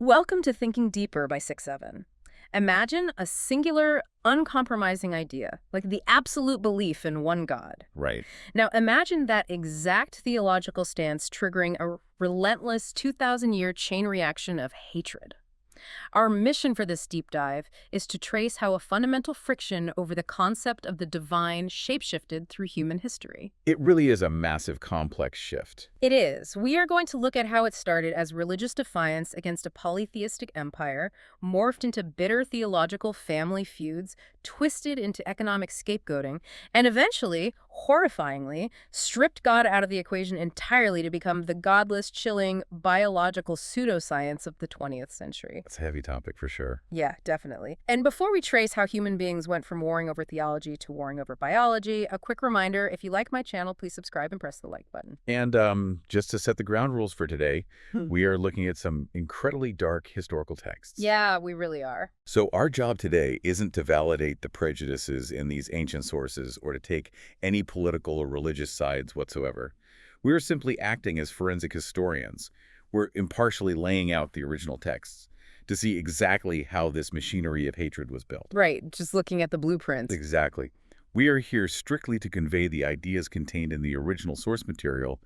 Welcome to Thinking Deeper by 6-7. Imagine a singular, uncompromising idea, like the absolute belief in one God. Right. Now imagine that exact theological stance triggering a relentless 2,000-year chain reaction of hatred. Our mission for this deep dive is to trace how a fundamental friction over the concept of the divine shapeshifted through human history. It really is a massive, complex shift. It is. We are going to look at how it started as religious defiance against a polytheistic empire, morphed into bitter theological family feuds, twisted into economic scapegoating, and eventually, horrifyingly, stripped God out of the equation entirely to become the godless, chilling, biological pseudoscience of the 20th century. It's a heavy topic for sure. Yeah, definitely. And before we trace how human beings went from warring over theology to warring over biology, a quick reminder, if you like my channel, please subscribe and press the like button. And just to set the ground rules for today, we are looking at some incredibly dark historical texts. Yeah, we really are. So our job today isn't to validate the prejudices in these ancient sources or to take any political or religious sides whatsoever. We're simply acting as forensic historians. We're impartially laying out the original texts to see exactly how this machinery of hatred was built. Right, just looking at the blueprint. Exactly. We are here strictly to convey the ideas contained in the original source material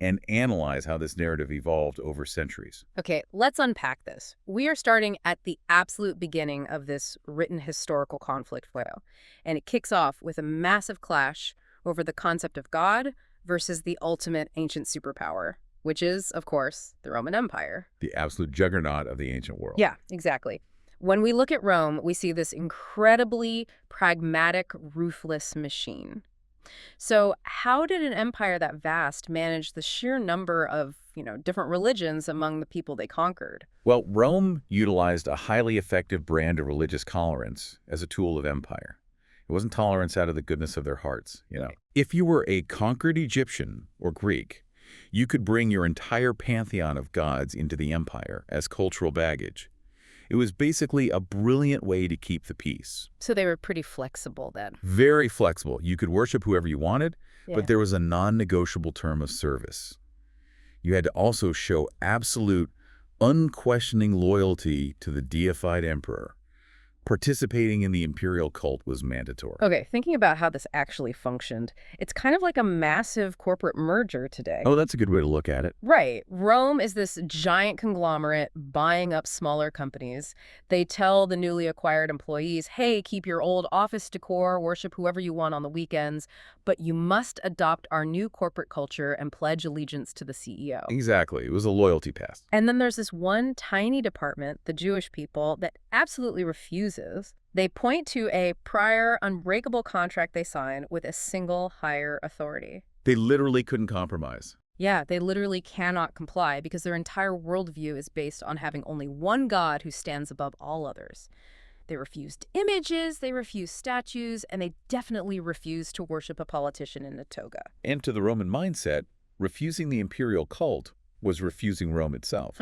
and analyze how this narrative evolved over centuries. Okay, let's unpack this. We are starting at the absolute beginning of this written historical conflict flow, and it kicks off with a massive clash over the concept of God versus the ultimate ancient superpower, which is, of course, the Roman Empire. The absolute juggernaut of the ancient world. Yeah, exactly. When we look at Rome, we see this incredibly pragmatic, ruthless machine. So how did an empire that vast manage the sheer number of, different religions among the people they conquered? Well, Rome utilized a highly effective brand of religious tolerance as a tool of empire. It wasn't tolerance out of the goodness of their hearts, Right. If you were a conquered Egyptian or Greek, you could bring your entire pantheon of gods into the empire as cultural baggage. It was basically a brilliant way to keep the peace. So they were pretty flexible then. Very flexible. You could worship whoever you wanted, Yeah. but there was a non-negotiable term of service. You had to also show absolute, unquestioning loyalty to the deified emperor. Participating in the imperial cult was mandatory. Okay, thinking about how this actually functioned, it's kind of like a massive corporate merger today. Oh, that's a good way to look at it. Right. Rome is this giant conglomerate buying up smaller companies. They tell the newly acquired employees, hey, keep your old office decor, worship whoever you want on the weekends, but you must adopt our new corporate culture and pledge allegiance to the CEO. Exactly. It was a loyalty pass. And then there's this one tiny department, the Jewish people, that absolutely refuses. They point to a prior unbreakable contract they signed with a single higher authority. They literally couldn't compromise. Yeah, they literally cannot comply because their entire worldview is based on having only one God who stands above all others. They refused images, they refused statues, and they definitely refused to worship a politician in a toga. And to the Roman mindset, refusing the imperial cult was refusing Rome itself.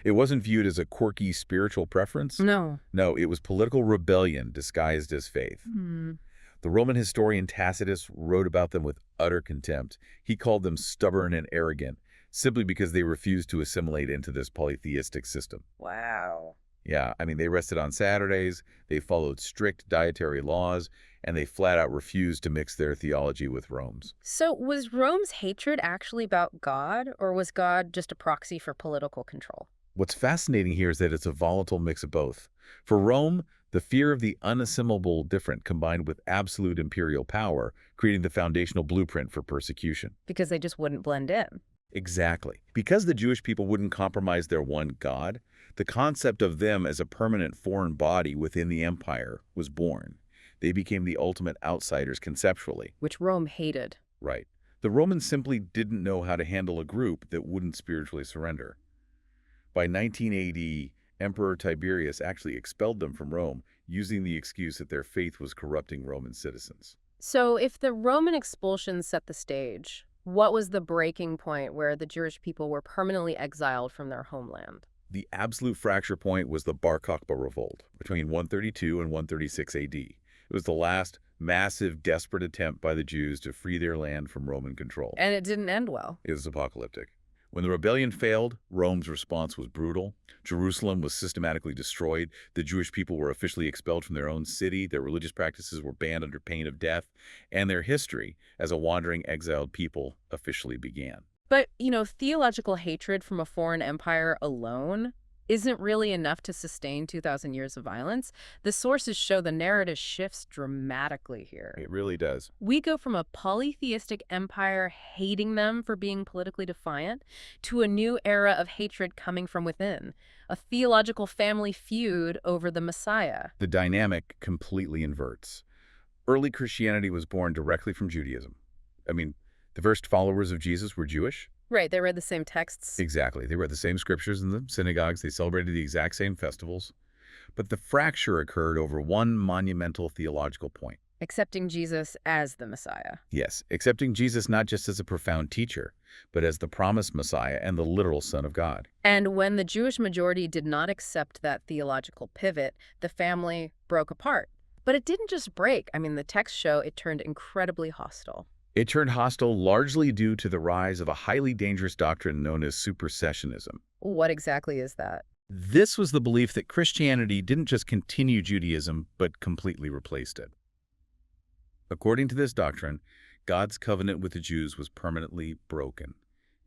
It wasn't viewed as a quirky spiritual preference. No. No, it was political rebellion disguised as faith. The Roman historian Tacitus wrote about them with utter contempt. He called them stubborn and arrogant, simply because they refused to assimilate into this polytheistic system. Wow. Yeah, I mean, they rested on Saturdays, they followed strict dietary laws, and they flat out refused to mix their theology with Rome's. So was Rome's hatred actually about God, or was God just a proxy for political control? What's fascinating here is that it's a volatile mix of both. For Rome, the fear of the unassimilable different combined with absolute imperial power, creating the foundational blueprint for persecution. Because they just wouldn't blend in. Exactly. Because the Jewish people wouldn't compromise their one God, the concept of them as a permanent foreign body within the empire was born. They became the ultimate outsiders conceptually. Which Rome hated. Right. The Romans simply didn't know how to handle a group that wouldn't spiritually surrender. By 1980, Emperor Tiberius actually expelled them from Rome, using the excuse that their faith was corrupting Roman citizens. So if the Roman expulsion set the stage, what was the breaking point where the Jewish people were permanently exiled from their homeland? The absolute fracture point was the Bar Kokhba revolt between 132 and 136 AD. It was the last massive, desperate attempt by the Jews to free their land from Roman control. And it didn't end well. It was apocalyptic. When the rebellion failed, Rome's response was brutal. Jerusalem was systematically destroyed. The Jewish people were officially expelled from their own city. Their religious practices were banned under pain of death. And their history as a wandering, exiled people officially began. But, theological hatred from a foreign empire alone isn't really enough to sustain 2,000 years of violence. The sources show the narrative shifts dramatically here. It really does. We go from a polytheistic empire hating them for being politically defiant to a new era of hatred coming from within, a theological family feud over the Messiah. The dynamic completely inverts. Early Christianity was born directly from Judaism. I mean, the first followers of Jesus were Jewish. Right, they read the same texts. Exactly. They read the same scriptures in the synagogues. They celebrated the exact same festivals. But the fracture occurred over one monumental theological point. Accepting Jesus as the Messiah. Yes, accepting Jesus not just as a profound teacher, but as the promised Messiah and the literal Son of God. And when the Jewish majority did not accept that theological pivot, the family broke apart. But it didn't just break. The texts show it turned incredibly hostile. It turned hostile largely due to the rise of a highly dangerous doctrine known as supersessionism. What exactly is that? This was the belief that Christianity didn't just continue Judaism, but completely replaced it. According to this doctrine, God's covenant with the Jews was permanently broken,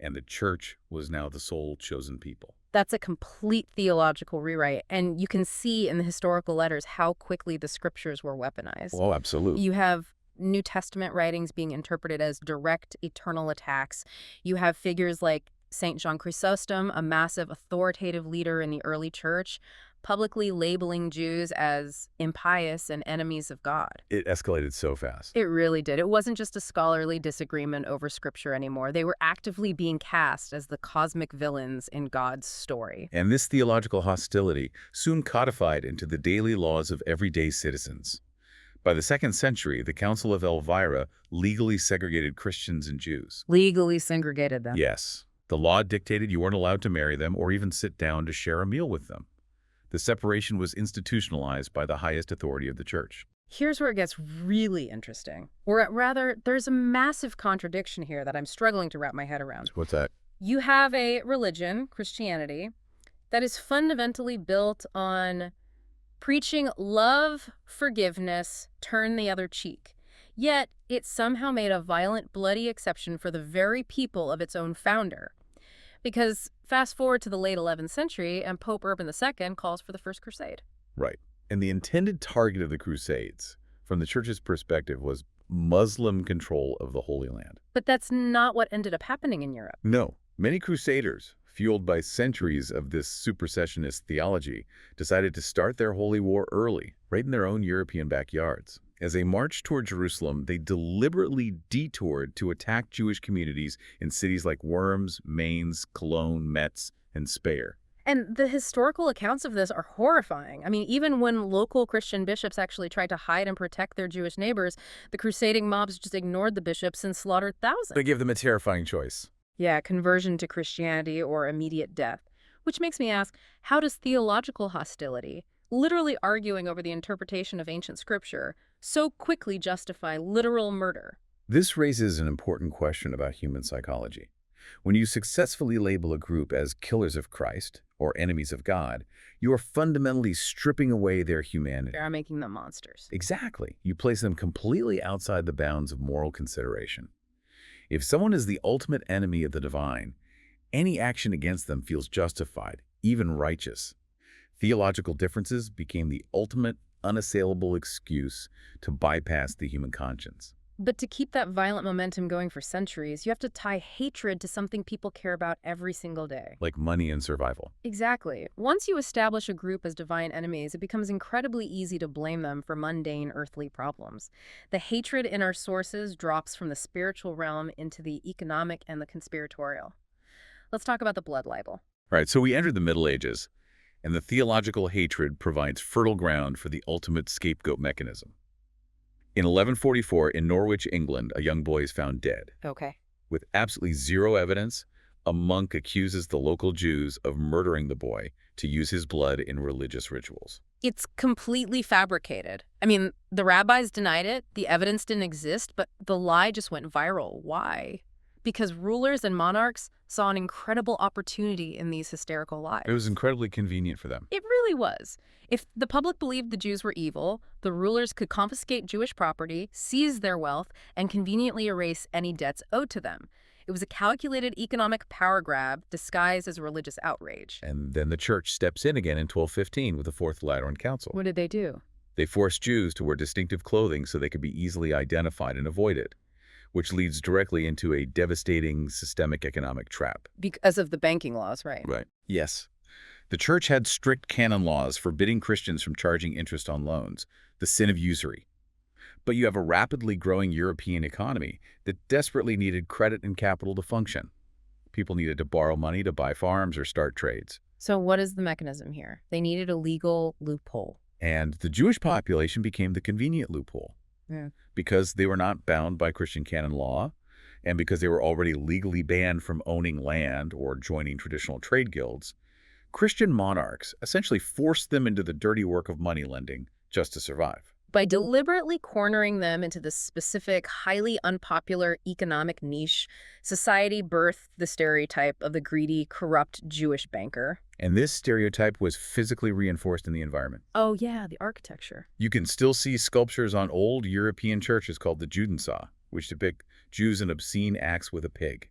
and the church was now the sole chosen people. That's a complete theological rewrite, and you can see in the historical letters how quickly the scriptures were weaponized. Oh, absolutely. You have New Testament writings being interpreted as direct eternal attacks. You have figures like St. John Chrysostom, a massive authoritative leader in the early church, publicly labeling Jews as impious and enemies of God. It escalated so fast. It really did. It wasn't just a scholarly disagreement over scripture anymore. They were actively being cast as the cosmic villains in God's story. And this theological hostility soon codified into the daily laws of everyday citizens. By the 2nd century, the Council of Elvira legally segregated Christians and Jews. Legally segregated them. Yes. The law dictated you weren't allowed to marry them or even sit down to share a meal with them. The separation was institutionalized by the highest authority of the church. Here's where it gets really interesting. Or rather, there's a massive contradiction here that I'm struggling to wrap my head around. What's that? You have a religion, Christianity, that is fundamentally built on preaching love, forgiveness, turn the other cheek. Yet, it somehow made a violent, bloody exception for the very people of its own founder. Because fast forward to the late 11th century, and Pope Urban II calls for the First Crusade. Right. And the intended target of the Crusades, from the church's perspective, was Muslim control of the Holy Land. But that's not what ended up happening in Europe. No. Many crusaders, fueled by centuries of this supersessionist theology, decided to start their holy war early, right in their own European backyards. As they marched toward Jerusalem, they deliberately detoured to attack Jewish communities in cities like Worms, Mainz, Cologne, Metz, and Speyer. And the historical accounts of this are horrifying. Even when local Christian bishops actually tried to hide and protect their Jewish neighbors, the crusading mobs just ignored the bishops and slaughtered thousands. They gave them a terrifying choice. Yeah, conversion to Christianity or immediate death. Which makes me ask, how does theological hostility, literally arguing over the interpretation of ancient scripture, so quickly justify literal murder? This raises an important question about human psychology. When you successfully label a group as killers of Christ or enemies of God, you are fundamentally stripping away their humanity. They are making them monsters. Exactly. You place them completely outside the bounds of moral consideration. If someone is the ultimate enemy of the divine, any action against them feels justified, even righteous. Theological differences became the ultimate, unassailable excuse to bypass the human conscience. But to keep that violent momentum going for centuries, you have to tie hatred to something people care about every single day. Like money and survival. Exactly. Once you establish a group as divine enemies, it becomes incredibly easy to blame them for mundane earthly problems. The hatred in our sources drops from the spiritual realm into the economic and the conspiratorial. Let's talk about the blood libel. Right, so we entered the Middle Ages, and the theological hatred provides fertile ground for the ultimate scapegoat mechanism. In 1144, in Norwich, England, a young boy is found dead. Okay. With absolutely zero evidence, a monk accuses the local Jews of murdering the boy to use his blood in religious rituals. It's completely fabricated. The rabbis denied it, the evidence didn't exist, but the lie just went viral. Why? because rulers and monarchs saw an incredible opportunity in these hysterical It was lives. incredibly convenient for them. It really was. If the public believed the Jews were evil, the rulers could confiscate Jewish property, seize their wealth, and conveniently erase any debts owed to them. It was a calculated economic power grab disguised as religious outrage. And then the church steps in again in 1215 with the Fourth Lateran Council. What did they do? They forced Jews to wear distinctive clothing so they could be easily identified and avoided, which leads directly into a devastating systemic economic trap. Because of the banking laws, right? Right. Yes. The church had strict canon laws forbidding Christians from charging interest on loans, the sin of usury. But you have a rapidly growing European economy that desperately needed credit and capital to function. People needed to borrow money to buy farms or start trades. So what is the mechanism here? They needed a legal loophole. And the Jewish population became the convenient loophole. Yeah. Because they were not bound by Christian canon law, and because they were already legally banned from owning land or joining traditional trade guilds, Christian monarchs essentially forced them into the dirty work of money lending just to survive. By deliberately cornering them into this specific, highly unpopular economic niche, society birthed the stereotype of the greedy, corrupt Jewish banker. And this stereotype was physically reinforced in the environment. Oh yeah, the architecture. You can still see sculptures on old European churches called the Judensaw, which depict Jews in obscene acts with a pig.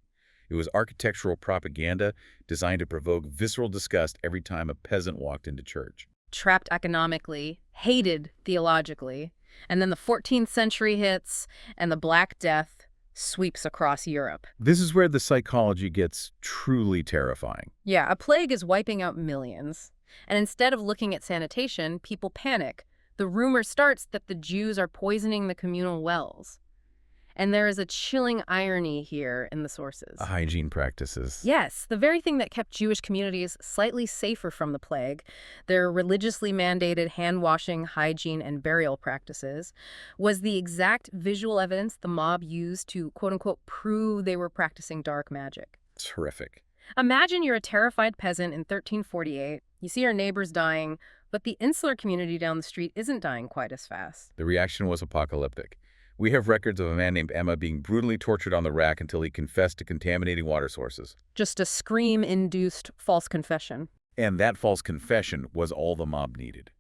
It was architectural propaganda designed to provoke visceral disgust every time a peasant walked into church. Trapped economically, hated theologically, and then the 14th century hits, and the Black Death sweeps across Europe. This is where the psychology gets truly terrifying. Yeah, a plague is wiping out millions. And instead of looking at sanitation, people panic. The rumor starts that the Jews are poisoning the communal wells. And there is a chilling irony here in the sources. Hygiene practices. Yes, the very thing that kept Jewish communities slightly safer from the plague, their religiously mandated hand-washing, hygiene, and burial practices, was the exact visual evidence the mob used to, quote-unquote, prove they were practicing dark magic. It's horrific. Imagine you're a terrified peasant in 1348, you see your neighbors dying, but the insular community down the street isn't dying quite as fast. The reaction was apocalyptic. We have records of a man named Emma being brutally tortured on the rack until he confessed to contaminating water sources. Just a scream-induced false confession. And that false confession was all the mob needed.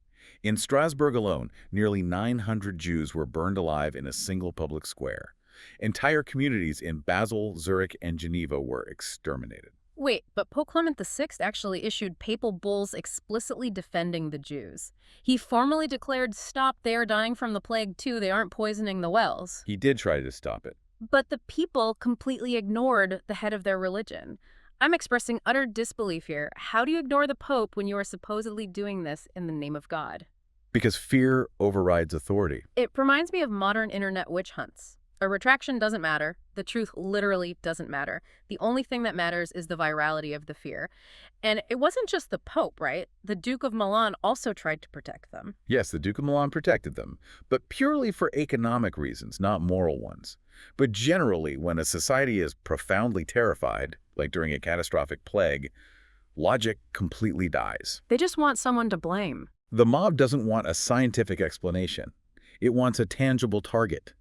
In Strasbourg alone, nearly 900 Jews were burned alive in a single public square. Entire communities in Basel, Zurich, and Geneva were exterminated. Wait, but Pope Clement VI actually issued papal bulls explicitly defending the Jews. He formally declared, stop, they are dying from the plague too, they aren't poisoning the wells. He did try to stop it. But the people completely ignored the head of their religion. I'm expressing utter disbelief here. How do you ignore the Pope when you are supposedly doing this in the name of God? Because fear overrides authority. It reminds me of modern internet witch hunts. A retraction doesn't matter. The truth literally doesn't matter. The only thing that matters is the virality of the fear. And it wasn't just the Pope, right? The Duke of Milan also tried to protect them. Yes, the Duke of Milan protected them, but purely for economic reasons, not moral ones. But generally, when a society is profoundly terrified, like during a catastrophic plague, logic completely dies. They just want someone to blame. The mob doesn't want a scientific explanation. It wants a tangible target.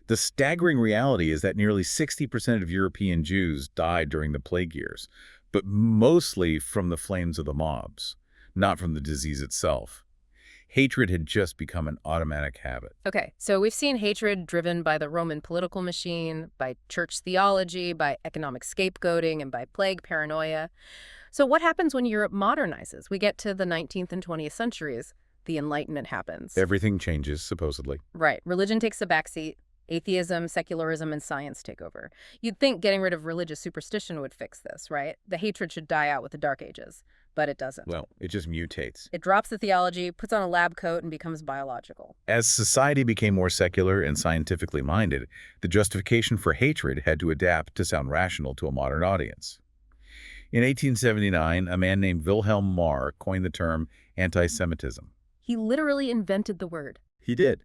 The staggering reality is that nearly 60% of European Jews died during the plague years, but mostly from the flames of the mobs, not from the disease itself. Hatred had just become an automatic habit. Okay, so we've seen hatred driven by the Roman political machine, by church theology, by economic scapegoating, and by plague paranoia. So what happens when Europe modernizes? We get to the 19th and 20th centuries. The Enlightenment happens. Everything changes, supposedly. Right. Religion takes a backseat. Atheism, secularism, and science take over. You'd think getting rid of religious superstition would fix this, right? The hatred should die out with the Dark Ages, but it doesn't. Well, it just mutates. It drops the theology, puts on a lab coat, and becomes biological. As society became more secular and scientifically minded, the justification for hatred had to adapt to sound rational to a modern audience. In 1879, a man named Wilhelm Marr coined the term anti-Semitism. He literally invented the word. He did.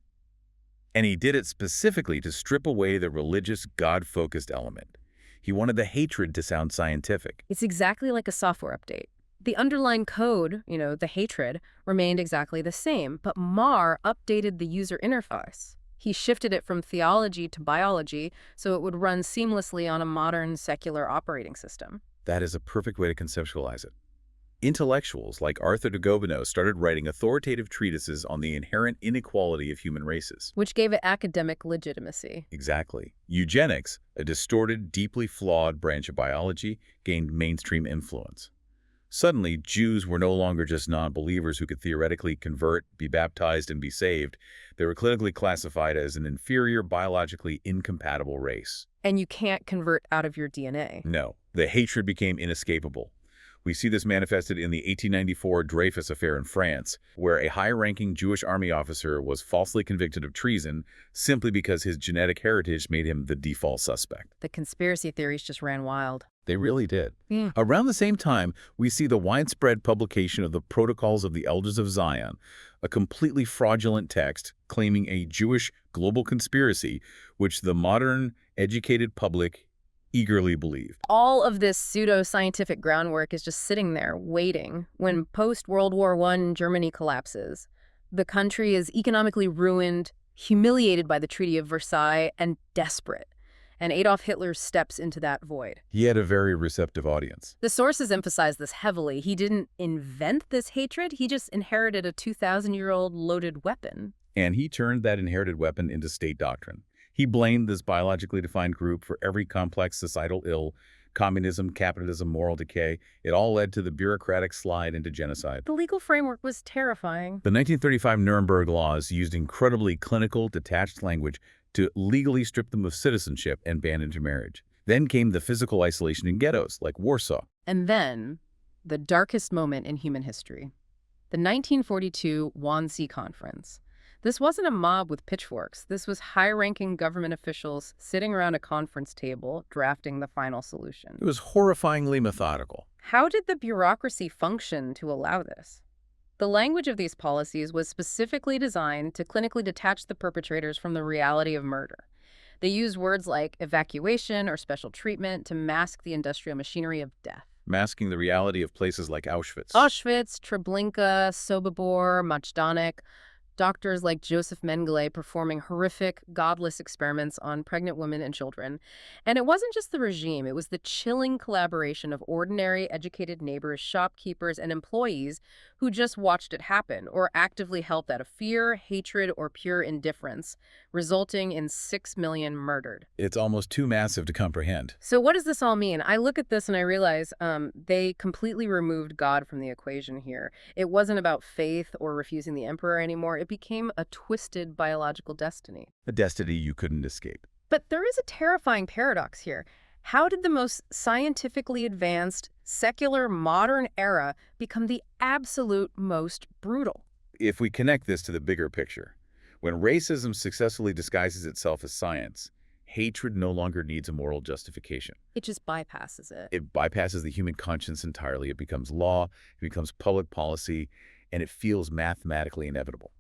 And he did it specifically to strip away the religious, God-focused element. He wanted the hatred to sound scientific. It's exactly like a software update. The underlying code, the hatred, remained exactly the same, but Marr updated the user interface. He shifted it from theology to biology so it would run seamlessly on a modern secular operating system. That is a perfect way to conceptualize it. Intellectuals like Arthur de Gobineau started writing authoritative treatises on the inherent inequality of human races. Which gave it academic legitimacy. Exactly. Eugenics, a distorted, deeply flawed branch of biology, gained mainstream influence. Suddenly, Jews were no longer just non-believers who could theoretically convert, be baptized, and be saved. They were clinically classified as an inferior, biologically incompatible race. And you can't convert out of your DNA. No, the hatred became inescapable. We see this manifested in the 1894 Dreyfus affair in France, where a high-ranking Jewish army officer was falsely convicted of treason simply because his genetic heritage made him the default suspect. The conspiracy theories just ran wild. They really did. Yeah. Around the same time, we see the widespread publication of the Protocols of the Elders of Zion, a completely fraudulent text claiming a Jewish global conspiracy, which the modern, educated public eagerly believed. All of this pseudo-scientific groundwork is just sitting there, waiting. When post-World War I Germany collapses, the country is economically ruined, humiliated by the Treaty of Versailles, and desperate. And Adolf Hitler steps into that void. He had a very receptive audience. The sources emphasize this heavily. He didn't invent this hatred, he just inherited a 2,000-year-old loaded weapon. And he turned that inherited weapon into state doctrine. He blamed this biologically defined group for every complex societal ill, communism, capitalism, moral decay. It all led to the bureaucratic slide into genocide. The legal framework was terrifying. The 1935 Nuremberg laws used incredibly clinical, detached language to legally strip them of citizenship and ban intermarriage. Then came the physical isolation in ghettos, like Warsaw. And then, the darkest moment in human history. The 1942 Wannsee Conference. This wasn't a mob with pitchforks. This was high-ranking government officials sitting around a conference table drafting the final solution. It was horrifyingly methodical. How did the bureaucracy function to allow this? The language of these policies was specifically designed to clinically detach the perpetrators from the reality of murder. They used words like evacuation or special treatment to mask the industrial machinery of death. Masking the reality of places like Auschwitz. Auschwitz, Treblinka, Sobibor, Majdanek. Doctors like Joseph Mengele performing horrific, godless experiments on pregnant women and children. And it wasn't just the regime, it was the chilling collaboration of ordinary, educated neighbors, shopkeepers, and employees who just watched it happen or actively helped out of fear, hatred, or pure indifference, resulting in 6 million murdered. It's almost too massive to comprehend. So what does this all mean? I look at this and I realize they completely removed God from the equation here. It wasn't about faith or refusing the emperor anymore. It became a twisted biological destiny. A destiny you couldn't escape. But there is a terrifying paradox here. How did the most scientifically advanced, secular, modern era become the absolute most brutal? If we connect this to the bigger picture, when racism successfully disguises itself as science, hatred no longer needs a moral justification. It just bypasses it. It bypasses the human conscience entirely. It becomes law, it becomes public policy, and it feels mathematically inevitable.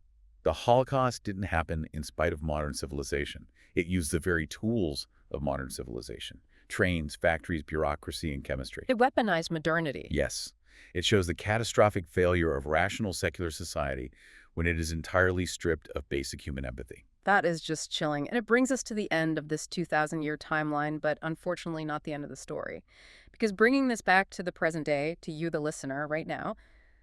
The Holocaust didn't happen in spite of modern civilization. It used the very tools of modern civilization. Trains, factories, bureaucracy, and chemistry. It weaponized modernity. Yes. It shows the catastrophic failure of rational secular society when it is entirely stripped of basic human empathy. That is just chilling. And it brings us to the end of this 2,000-year timeline, but unfortunately not the end of the story. Because bringing this back to the present day, to you, the listener, right now,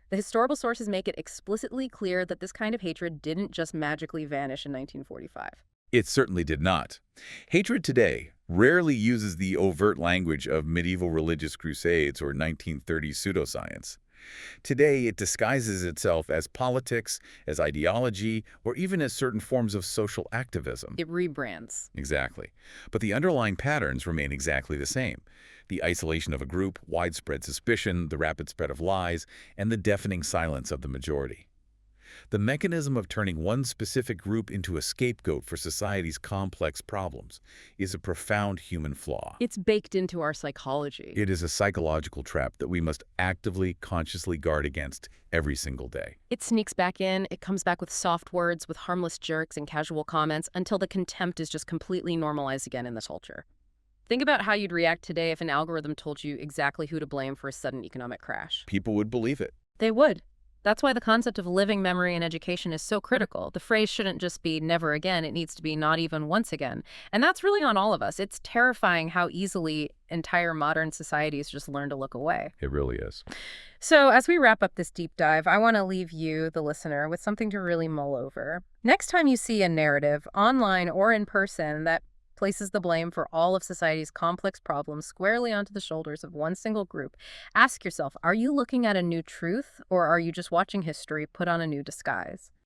the historical sources make it explicitly clear that this kind of hatred didn't just magically vanish in 1945. It certainly did not. Hatred today rarely uses the overt language of medieval religious crusades or 1930s pseudoscience. Today, it disguises itself as politics, as ideology, or even as certain forms of social activism. It rebrands. Exactly. But the underlying patterns remain exactly the same. The isolation of a group, widespread suspicion, the rapid spread of lies, and the deafening silence of the majority. The mechanism of turning one specific group into a scapegoat for society's complex problems is a profound human flaw. It's baked into our psychology. It is a psychological trap that we must actively, consciously guard against every single day. It sneaks back in, it comes back with soft words, with harmless jerks and casual comments, until the contempt is just completely normalized again in this culture. Think about how you'd react today if an algorithm told you exactly who to blame for a sudden economic crash. People would believe it. They would. That's why the concept of living memory in education is so critical. The phrase shouldn't just be never again, it needs to be not even once again. And that's really on all of us. It's terrifying how easily entire modern societies just learn to look away. It really is. So, as we wrap up this deep dive, I want to leave you, the listener, with something to really mull over. Next time you see a narrative, online or in person, that places the blame for all of society's complex problems squarely onto the shoulders of one single group, ask yourself, are you looking at a new truth, or are you just watching history put on a new disguise?